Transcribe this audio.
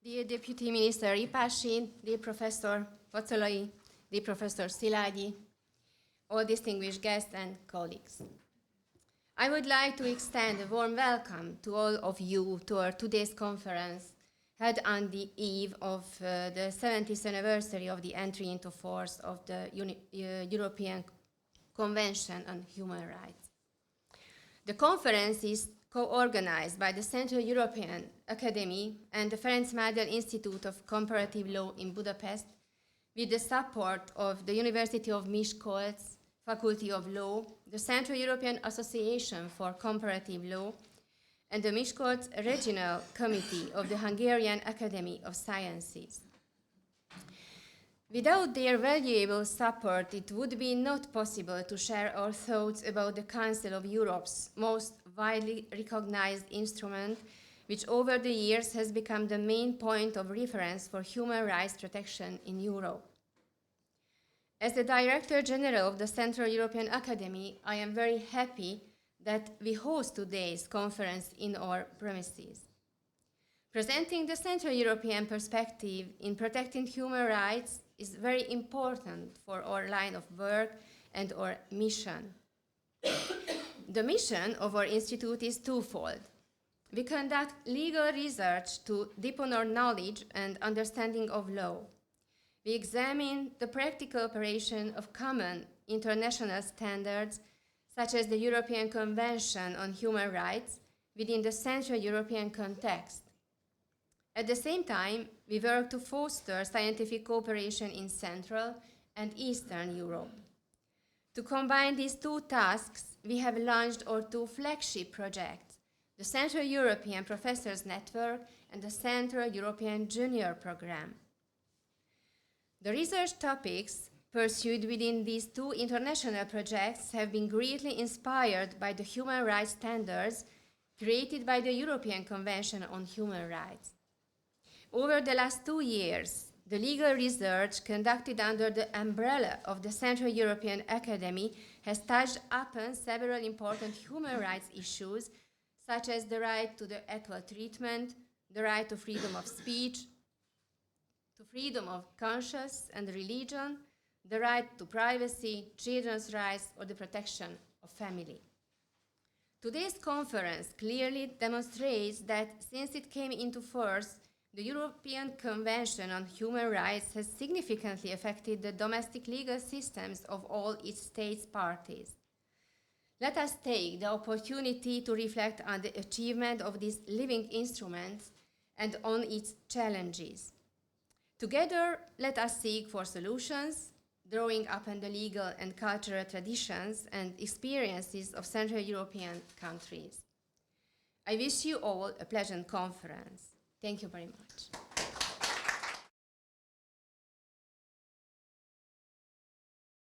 Dear Deputy Minister Ipási, dear Professor Vacolai, dear Professor Szilágyi, all distinguished guests and colleagues. I would like to extend a warm welcome to all of you to our today's conference held on the eve of the 70th anniversary of the entry into force of the European Convention on Human Rights. The conference is co-organized by the Central European Academy and the Ferenc Mádl Institute of Comparative Law in Budapest, with the support of the University of Miskolc Faculty of Law, the Central European Association for Comparative Law, and the Miskolc Regional Committee of the Hungarian Academy of Sciences. Without their valuable support, it would be not possible to share our thoughts about the Council of Europe's most widely recognized instrument, which over the years has become the main point of reference for human rights protection in Europe. As the Director General of the Central European Academy, I am very happy that we host today's conference in our premises. Presenting the Central European perspective in protecting human rights is very important for our line of work and our mission. The mission of our institute is twofold. We conduct legal research to deepen our knowledge and understanding of law. We examine the practical operation of common international standards, such as the European Convention on Human Rights, within the Central European context. At the same time, we work to foster scientific cooperation in Central and Eastern Europe. To combine these two tasks, we have launched our two flagship projects, the Central European Professors Network and the Central European Junior Program. The research topics pursued within these two international projects have been greatly inspired by the human rights standards created by the European Convention on Human Rights. Over the last 2 years, the legal research conducted under the umbrella of the Central European Academy has touched upon several important human rights issues, such as the right to the equal treatment, the right to freedom of speech, to freedom of conscience and religion, the right to privacy, children's rights, or the protection of family. Today's conference clearly demonstrates that since it came into force, the European Convention on Human Rights has significantly affected the domestic legal systems of all its states parties. Let us take the opportunity to reflect on the achievement of these living instruments and on its challenges. Together, let us seek for solutions, drawing upon the legal and cultural traditions and experiences of Central European countries. I wish you all a pleasant conference. Thank you very much.